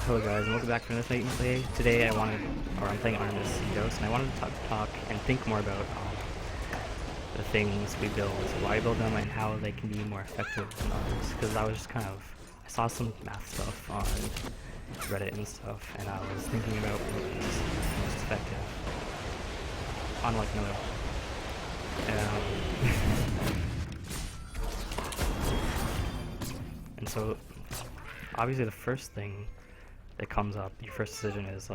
Hello guys, and welcome back to another gameplay. Today I'm playing Artemis and Joust, and I wanted to talk and think more about the things we build, why we build them, and how they can be more effective than others. Because I saw some math stuff on Reddit and stuff, and I was thinking about what was most effective on like another. And so, obviously the first thing that comes up, your first decision is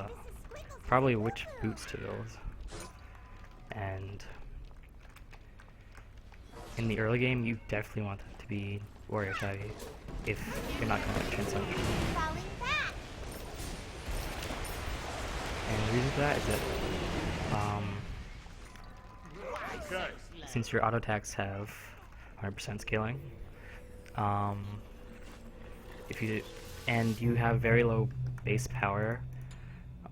probably which boots to build. And in the early game, you definitely want them to be warrior heavy if you're not going to transcend. And the reason for that is that since your auto attacks have 100% scaling, and you have very low base power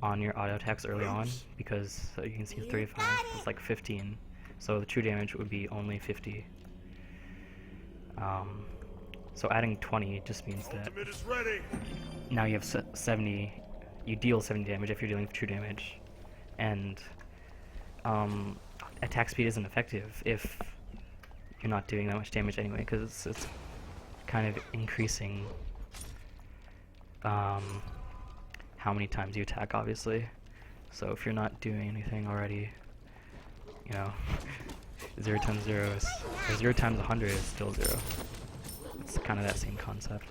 on your auto attacks early on, because you can see 35, it's like 15, so the true damage would be only 50. So adding 20 just means that now you have 70, you deal 70 damage if you're dealing true damage, and attack speed isn't effective if you're not doing that much damage anyway, because it's kind of increasing how many times you attack, obviously. So if you're not doing anything already, you know, 0 times 0 is, or 0 times 100 is still 0. It's kind of that same concept.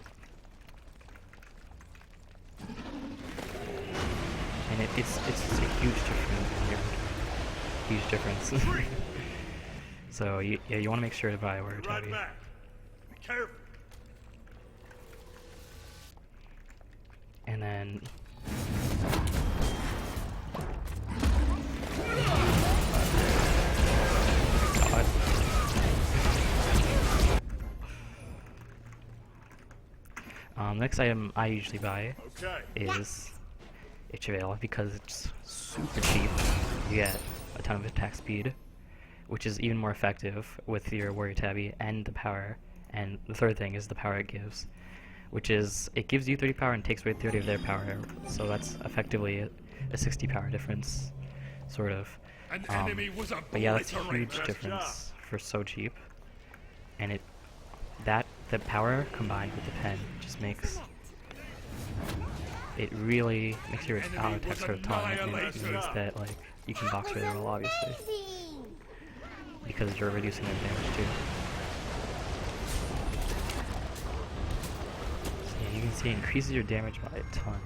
And it's a huge difference here. Huge difference. So you want to make sure to buy warrior heavy. Be careful. And then next item I usually buy is Veil, because it's super cheap. You get a ton of attack speed, which is even more effective with your warrior tabby, and the power. And the third thing is the power it gives, which is it gives you 30 power and takes away 30 of their power, so that's effectively a 60 power difference, sort of. But yeah, that's a huge difference for so cheap, and the power combined with the pen just makes it really makes your auto attack sort of taunt, and it means that like you can box really well, obviously, because you're reducing their damage too. You can see it increases your damage by a ton.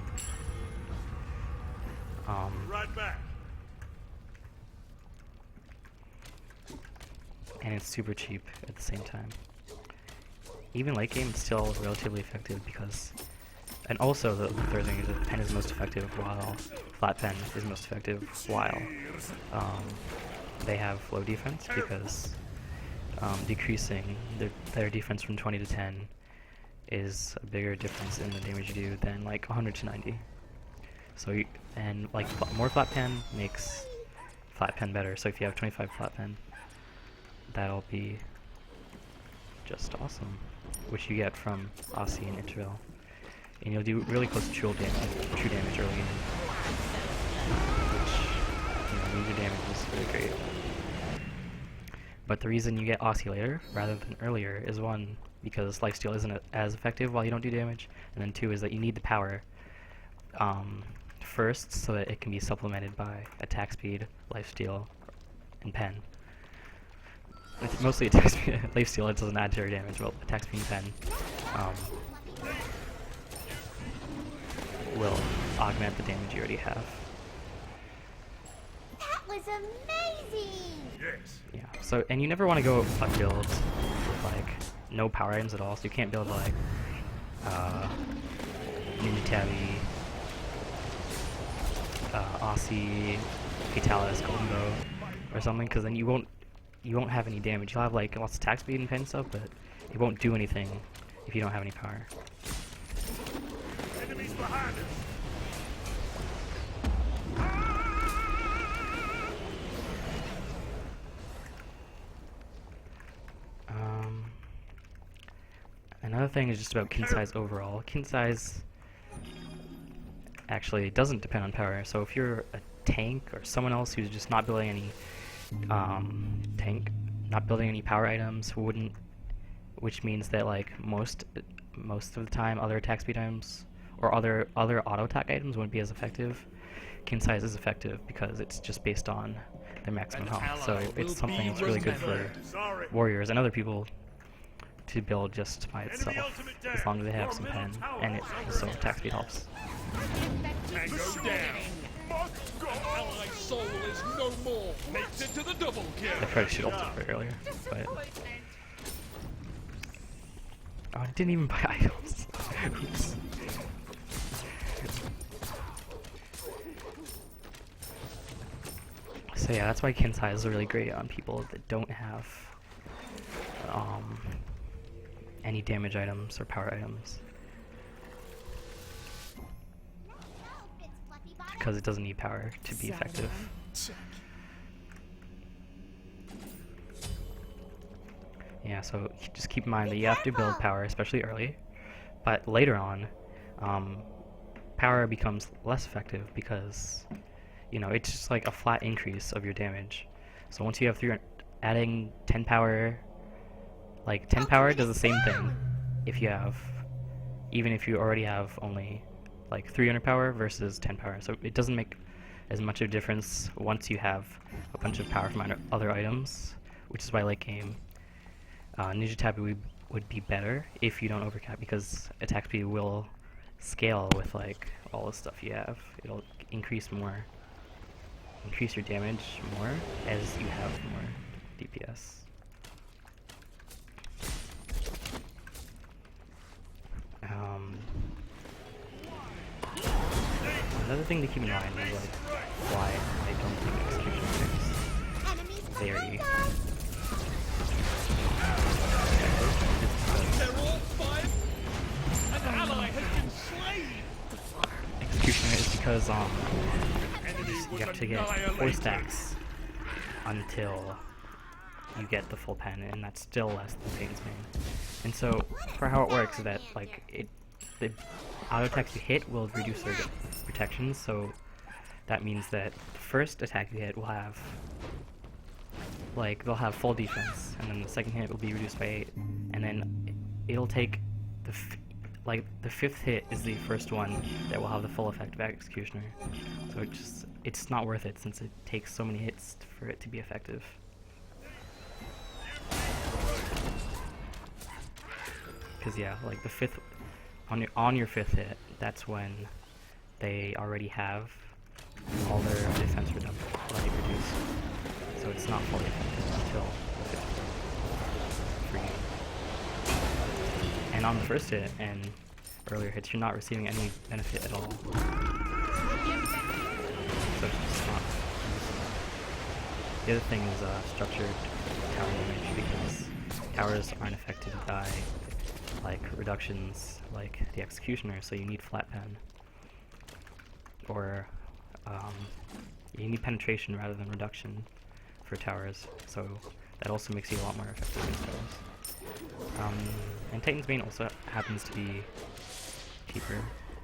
And it's super cheap at the same time. Even late game, it's still relatively effective because, and also the third thing is that the pen is most effective while flat pen is most effective while they have low defense, because decreasing their defense from 20 to 10 is a bigger difference in the damage you do than like 100 to 90. So more flat pen makes flat pen better. So if you have 25 flat pen, that'll be just awesome, which you get from Aussie and Interval, and you'll do really close to true damage early in, which means your damage is really great. But the reason you get Aussie later rather than earlier is, one, because lifesteal isn't as effective while you don't do damage, and then two is that you need the power first so that it can be supplemented by attack speed, lifesteal, and pen. It's mostly attack speed. Lifesteal, it doesn't add to your damage, well, attack speed and pen will augment the damage you already have. That was amazing! Yes. Yeah, so, and you never want to go a build with like no power items at all, so you can't build like Ninja Tabby, Aussie, Fatalis, Golden Bow, or something, because then you won't have any damage. You'll have like lots of attack speed and pen stuff, but it won't do anything if you don't have any power. Enemies behind us. Another thing is just about kin size overall. Kin size actually doesn't depend on power. So if you're a tank or someone else who's just not building any not building any power items, which means that like most of the time other attack speed items or other auto attack items wouldn't be as effective. Kin size is effective because it's just based on their maximum health. So it's something that's really good for warriors and other people to build just by itself, as long as they have some pen, and it also attack speed helps. Tango down. Ally soul is no more. Makes it to the double kill. I tried to shoot ultimate earlier, but oh, I didn't even buy items. Oops. So yeah, that's why kin size is really great on people that don't have any damage items or power items, because it doesn't need power to be effective. Yeah, so just keep in mind that you have to build power, especially early, but later on, power becomes less effective because, you know, it's just like a flat increase of your damage. So once you have 300, adding 10 power, like 10 power does the same thing if you have, even if you already have only like 300 power versus 10 power. So it doesn't make as much of a difference once you have a bunch of power from other items, which is why late game Ninja Tabi would be better if you don't overcap, because attack speed will scale with like all the stuff you have. It'll increase your damage more as you have more DPS. Another thing to keep in mind is like why I don't think execution is very executioner is because you have to get 4 stacks until you get the full pen, and that's still less than Payton's main. And so for how it works is that like the auto attacks you hit will reduce their protection, so that means that the first attack you hit will have, like, they'll have full defense, and then the second hit will be reduced by 8, and then it'll take the 5th hit is the first one that will have the full effect of Executioner. So it's not worth it since it takes so many hits for it to be effective. Because yeah, like the 5th, on your 5th hit, that's when they already have all their defense reduced. So it's not fully effective until the 5th hit for you. And on the first hit and earlier hits, you're not receiving any benefit at all. So it's just not useful. The other thing is structured tower damage, because towers aren't affected by like reductions like the Executioner, so you need flat pen. Or you need penetration rather than reduction for towers, so that also makes you a lot more effective against towers. And Titan's Bane also happens to be cheaper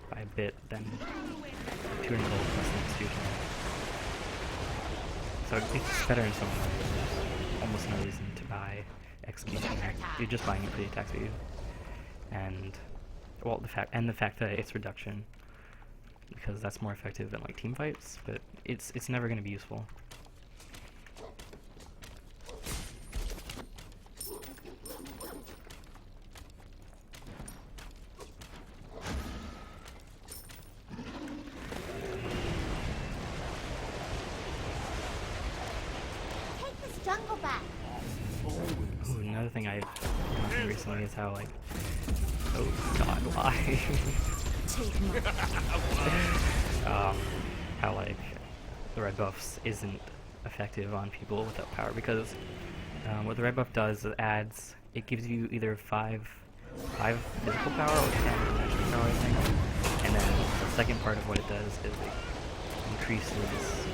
by a bit than 200 gold plus the Executioner. So it's better in some ways. There's almost no reason to buy Executioner. You're just buying it for the attack speed. And well, the fact that it's reduction, because that's more effective than like team fights, but it's never going to be useful. Take this jungle back. Ooh, another thing I've done recently is how like, oh god, why? How like the red buffs isn't effective on people without power, because what the red buff does is it gives you either 5 physical power or 10 magic power, I think. And then the second part of what it does is it increases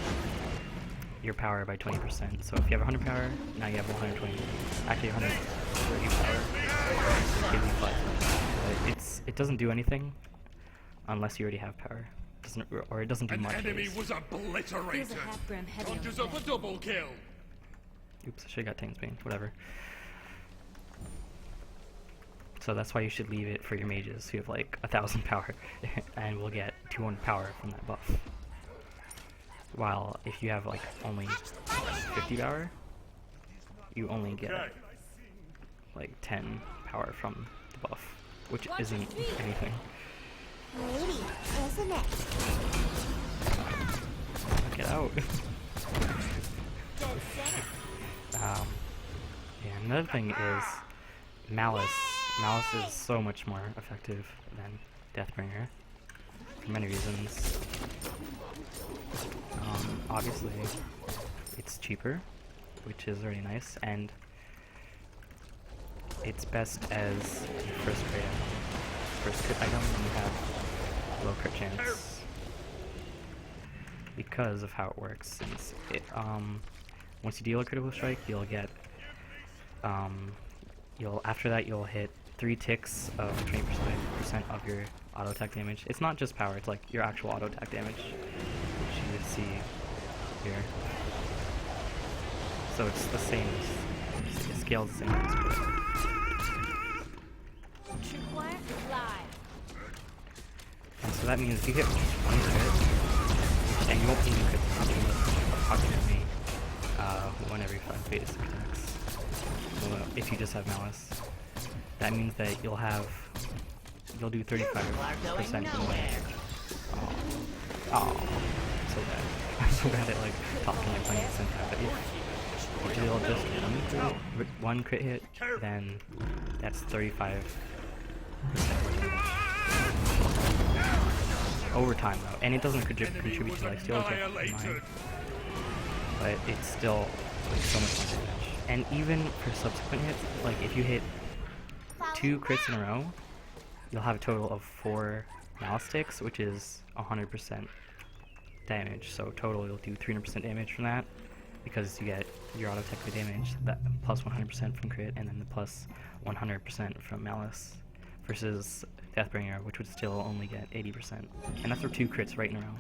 your power by 20%. So if you have 100 power, now you have 120, actually 130 power. So it gives you 5. But it doesn't do anything unless you already have power. it doesn't do An much. enemy It's- was obliterated. Feels a half gram heavy on Conjures the up a head. double kill. Oops, I should've got Titan's Bane. Whatever. So that's why you should leave it for your mages who have like 1,000 power, and will get 200 power from that buff. While if you have like only 50 power, you only get Okay. like 10 power from the buff, which isn't anything. Lady, isn't it? Get out. Yeah, another thing is Malice. Malice is so much more effective than Deathbringer for many reasons. Obviously, it's cheaper, which is really nice, and it's best as your first crit item when you have low crit chance. Because of how it works, since it, once you deal a critical strike, you'll get, after that you'll hit 3 ticks of 20% of your auto attack damage. It's not just power, it's like your actual auto attack damage, which you would see here. So it's the same, it scales the same as Tripwire live. and so that means if you hit 1 crit, and you won't even crit approximately 1 every 5 basic attacks, if you just have Malice. That means that you'll do 35% more. Oh, so bad. I'm so bad at like talking and playing at the same time. But if you deal just one crit hit, then that's 35% over time though, and it doesn't contribute to lifesteal, which I keep in mind. But it's still like so much more damage. And even for subsequent hits, like if you hit 2 crits in a row, you'll have a total of 4 Malice ticks, which is 100% damage. So total you'll do 300% damage from that, because you get your auto attack damage, that plus 100% from crit, and then the plus 100% from Malice, versus Deathbringer, which would still only get 80%. And that's for 2 crits right in a row.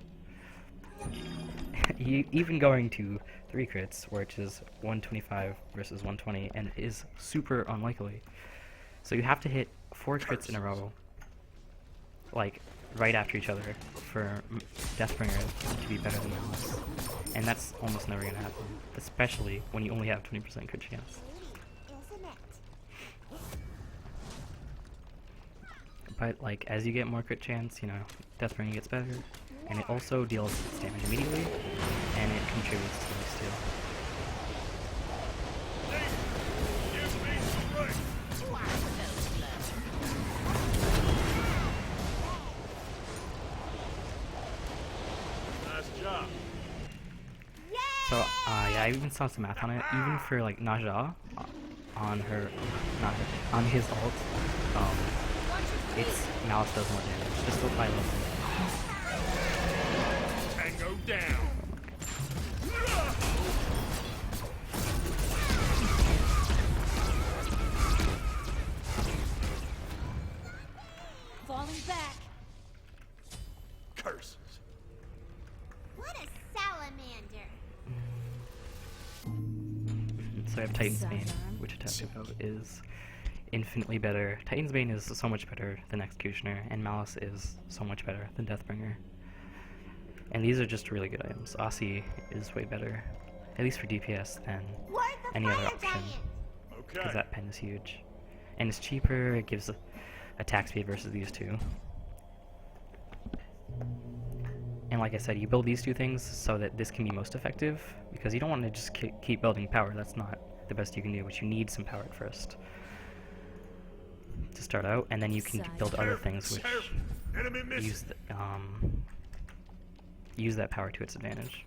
Even going to 3 crits, which is 125 versus 120, and is super unlikely. So you have to hit 4 crits in a row, like right after each other, for Deathbringer to be better than Malice. And that's almost never gonna happen, especially when you only have 20% crit chance. Isn't it? But like as you get more crit chance, you know, Deathbringer gets better, and it also deals its damage immediately, and it contributes to this too. Nice job. So yeah, I even saw some math on it. Even for like Naja, on his ult, its Malice does more damage, just by little. Tango down. Falling back. Curses. What a salamander. So I have Titan's Bane, Sidearm. which I talked about is infinitely better. Titan's Bane is so much better than Executioner, and Malice is so much better than Deathbringer. And these are just really good items. Aussie is way better, at least for DPS, than Word the any other fire option, giant. because Okay. that pen is huge. And it's cheaper, it gives attack speed versus these two. And like I said, you build these two things so that this can be most effective, because you don't want to just keep building power. That's not the best you can do, but you need some power at first to start out, and then you can build other things which Enemy missing. use that power to its advantage.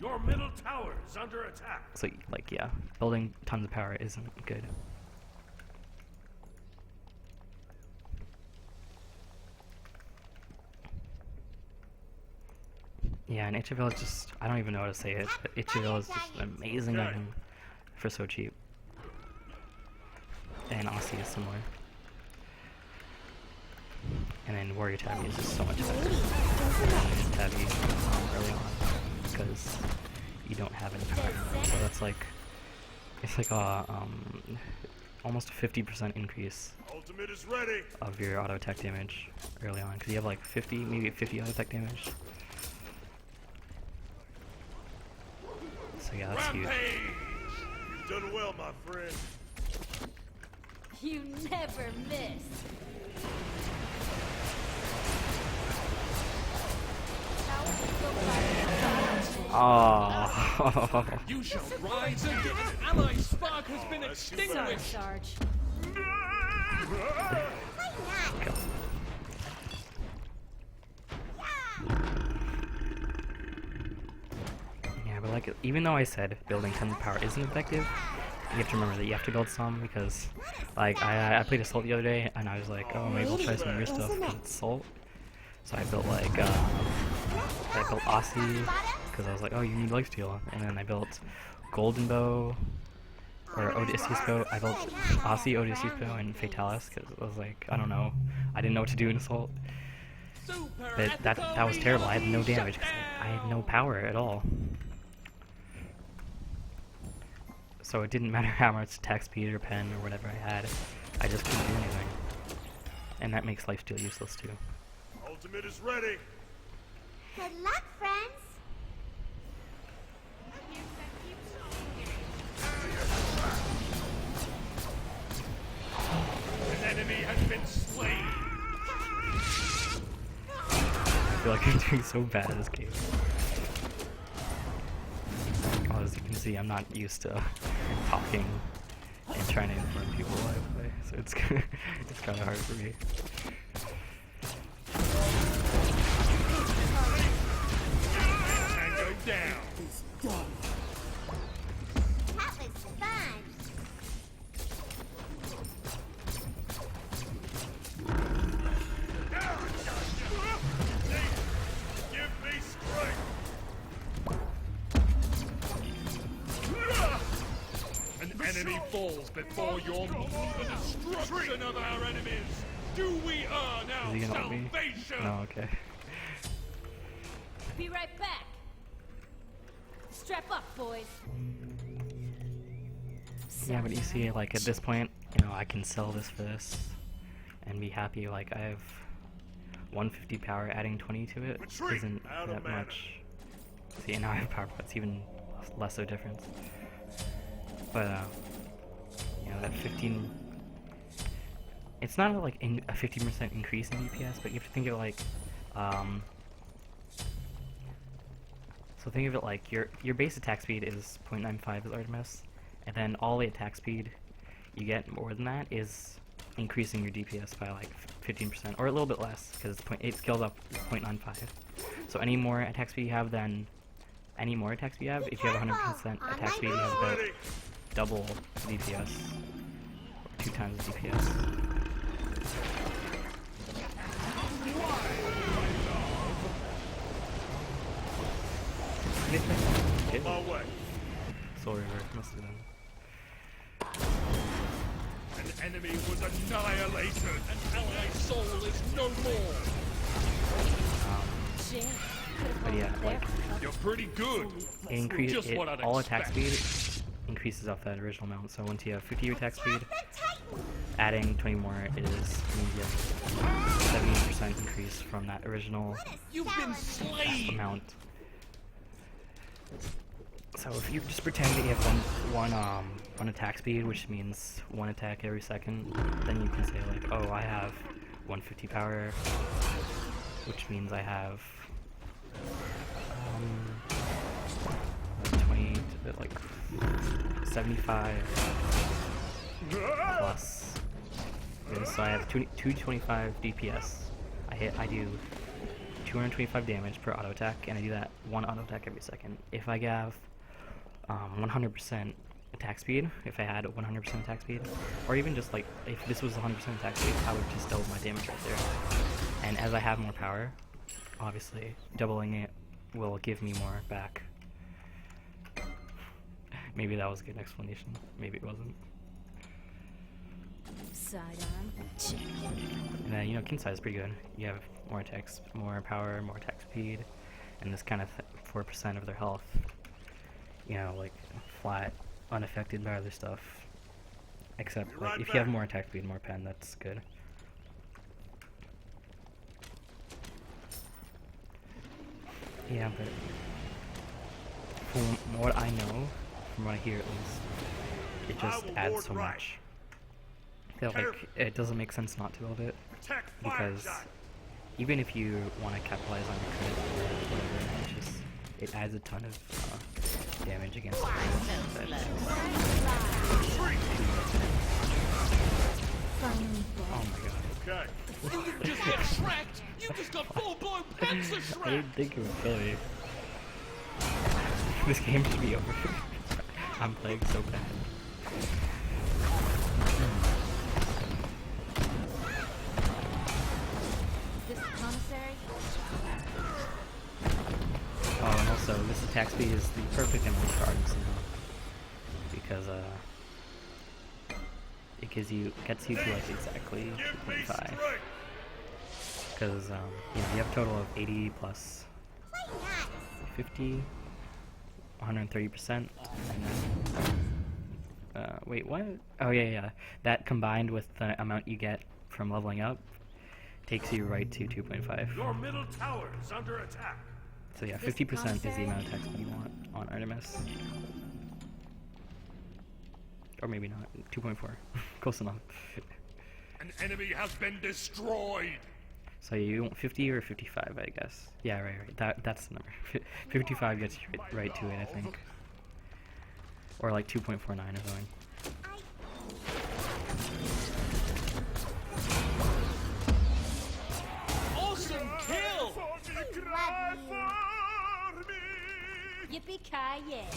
Your middle tower is under attack. So like yeah, building tons of power isn't good. Yeah, and HFL is just, I don't even know how to say it, but HFL is just an amazing item for so cheap. And Aussie is similar. And then warrior tabby is just so much better Lady, isn't it? than tabby early on because you don't have any power. So that's like it's like a almost a 50% increase Ultimate is ready. of your auto attack damage early on because you have like 50, maybe 50 auto attack damage. So yeah, that's huge. Rampage. You've done well, my friend. You never miss. Oh. You shall rise again. An ally spark has been Sorry, extinguished. Sarge. Yeah, but like, even though I said building 10 power isn't effective, you have to remember that you have to build some because, like, I played Assault the other day and I was like, oh, maybe I'll try some new stuff with Assault. So I built like, I built Aussie because I was like, oh, you need lifesteal, and then I built Golden Bow or Odysseus Bow. I built Aussie, Odysseus Bow, and Fatalis because I was like, I don't know, I didn't know what to do in Assault. But that was terrible. I had no damage because I had no power at all. So it didn't matter how much attack speed or pen or whatever I had. I just couldn't do anything. And that makes lifesteal useless too. Ultimate is ready. Good luck, friends. An enemy has been slain. I feel like I'm doing so bad at this game. Oh, as you can see, I'm not used to talking and trying to inform people while I play, so it's it's kind of hard for me. Tango down. That was fun. Give me strength. An enemy falls before your the destruction of our enemies. Do we earn Is our he gonna ult me? salvation? No, okay. Be right back. Strap up, boys. Yeah, but you see, like, at this point, you know, I can sell this for this and be happy. Like, I have 150 power, adding 20 to it Retreat! isn't Out of that mana. much. See, and now I have power, but it's even less of a difference. But, you know, that 15... It's not like a 15% increase in DPS, but you have to think of it like, so think of it like your base attack speed is 0.95 as Artemis, and then all the attack speed you get more than that is increasing your DPS by like 15%, or a little bit less, because it scales up 0.95. So any more attack speed you have, if you have 100% attack speed, you have about double DPS, or 2 times the DPS. On my way. Soul River must have been. An enemy was annihilated. An ally soul is no more. Jam. But yeah, like, You're pretty good. it increases Just what I'd all attack expect. speed increases off that original amount. So once you have 50 attack speed, The Titan. adding 20 more is you get 70% increase from that original You've been slain. amount. So if you just pretend that you have one attack speed, which means 1 attack every second, then you can say like, oh, I have 150 power, which means I have 20, like 75 plus this. So I have 225 DPS. I do 225 damage per auto attack, and I do that 1 auto attack every second. If I have 100% attack speed, if I had 100% attack speed, or even just like if this was 100% attack speed, I would just double my damage right there. And as I have more power, obviously doubling it will give me more back. Maybe that was a good explanation. Maybe it wasn't. Sidearm. Check. And And then, you know, Kinsai is pretty good. You have more attacks, more power, more attack speed, and this kind of 4% of their health, you know, like flat, unaffected by other stuff. Except, like, if you have more attack speed, more pen, that's good. Yeah, but from what I know, from what I hear at least, it just adds so much. I feel like it doesn't make sense not to build it, because even if you want to capitalize on your crit or whatever, it adds a ton of damage against it. Oh my god. Okay. You just got tracked! You just got full-blown panzer I tracked! didn't think it would kill me. This game should be over. I'm playing so bad. This commissary? Oh, and also, this attack speed is the perfect amount for Artemis now, because it gets you to like exactly 2.5. Because you know, you have a total of 80 plus 50, 130%, and then wait, what? Oh yeah. That combined with the amount you get from leveling up takes you right to 2.5. Your middle tower is under attack. So yeah, 50% is the amount of attack speed you want on Artemis. Or maybe not. 2.4. Close enough. An enemy has been destroyed. So you want 50 or 55, I guess. Yeah, right. That's the number. 55 gets you right to it, I think. Or like 2.49 or something. Awesome kill! Yippee-ki-yay.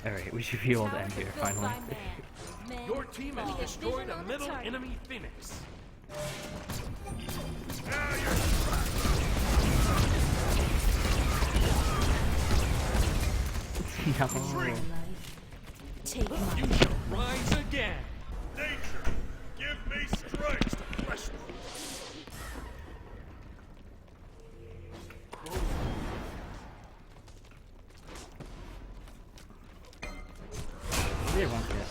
Alright, we should be able to end here, finally. Your team has destroyed a middle enemy Phoenix. No. Take You my shall rise again. Nature, give me strength to press through. Maybe I won't get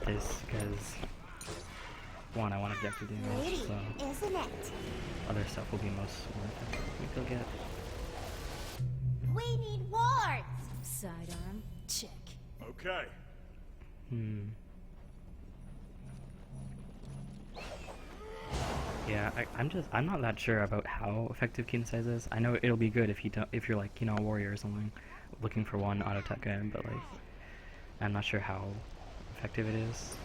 this, because one, I want objective damage, Lady, so isn't it? other stuff will be most worth it. Maybe I'll get We need wards. sidearm. Check. Okay. Yeah, I'm not that sure about how effective Kinsai is. I know it'll be good if you're like, you know, a warrior or something, looking for one auto attack item, but like, I'm not sure how effective it is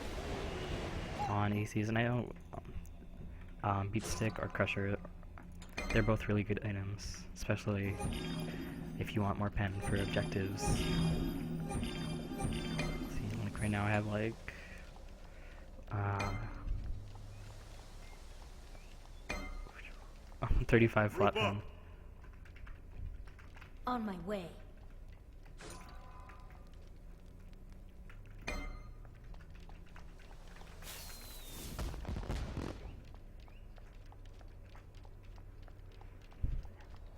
on ACs, and I don't Beat Stick or Crusher, they're both really good items, especially if you want more pen for objectives. See, like right now I have like 35 flat pen. On my way.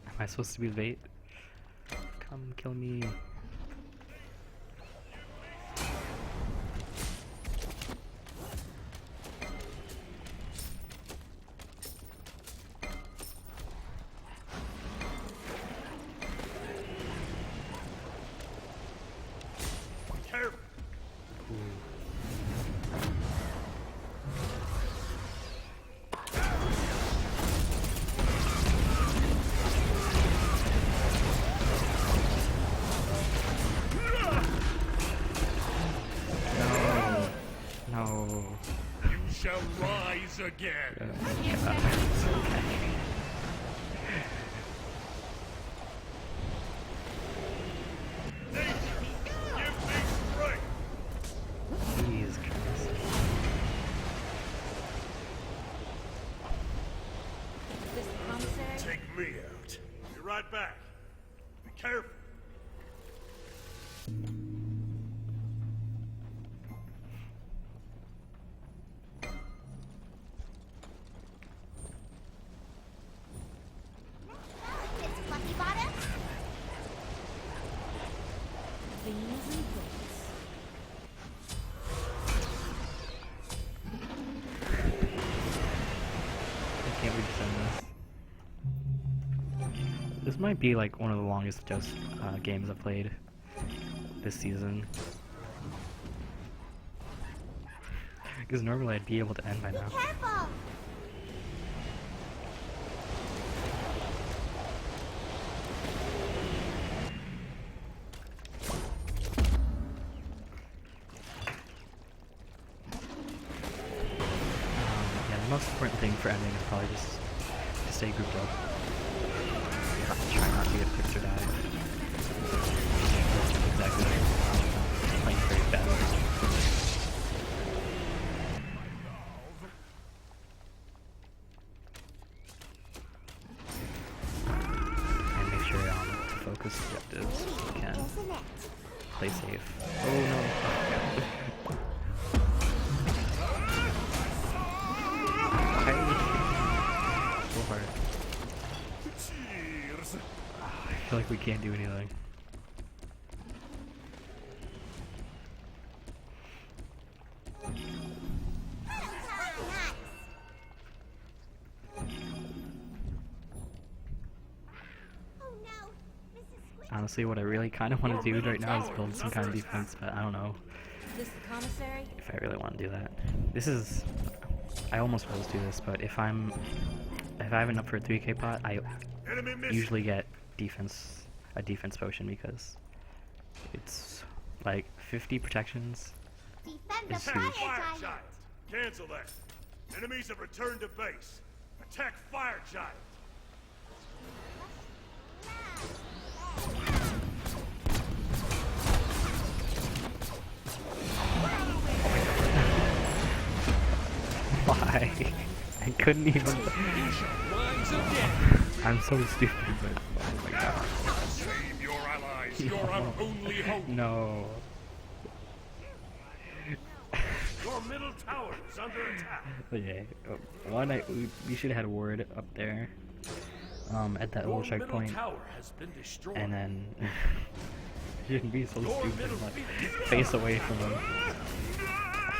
Am I supposed to be the bait? Come kill me. Careful. No. You shall rise again. Nature, give me strength. Jesus Christ. This commissary? Take me out. Be right back. Be careful. This might be like one of the longest Joust games I've played this season. Because normally I'd be able to end by now. Careful! Yeah, the most important thing for ending is probably just to stay grouped up. Try not to get picked or die. That's exactly what I'm playing very badly. And make sure to focus objectives if you can. Isn't it? Play safe. Oh no. So hard. Cheers. I feel like we can't do anything. Oh no, Mrs. Squid. Honestly, what I really kind of want to do right now is build some kind of defense, but I don't know Is this the commissary? if I really want to do that. This is... I almost always do this, but if I have enough for a 3k pot, I Enemy missing. usually get a defense potion because it's like 50 protections. Defend the It's fire huge. Fire giant. giant. Cancel that. Enemies have returned to base. Attack fire giant. Why? I couldn't even... Rise again. I'm so stupid, but oh my god. Save your allies. You're our only hope. No. Your middle tower is under attack. Okay. We should have had a ward up there. At that Your little middle checkpoint. tower has been destroyed. And then... shouldn't be so Your stupid, middle but Phoenix face away from him.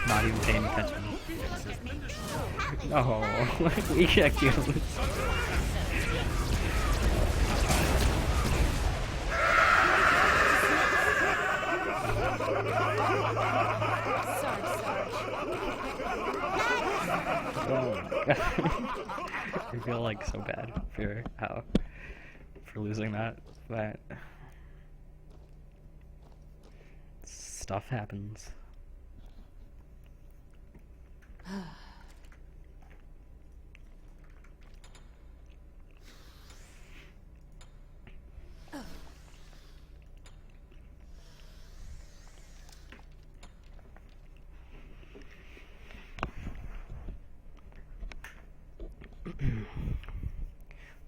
Not even paying attention. Phoenix has been destroyed. No, we can't kill him. Sorry, Sarge. Oh. I feel like so bad for losing that, but stuff happens.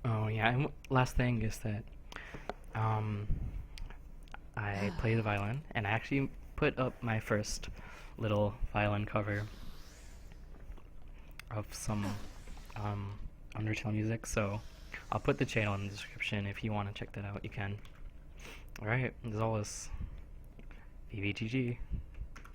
Oh yeah, and last thing is that I play the violin, and I actually put up my first little violin cover of some Undertale music, so I'll put the channel in the description. If you want to check that out, you can. Alright, as always, VVGG.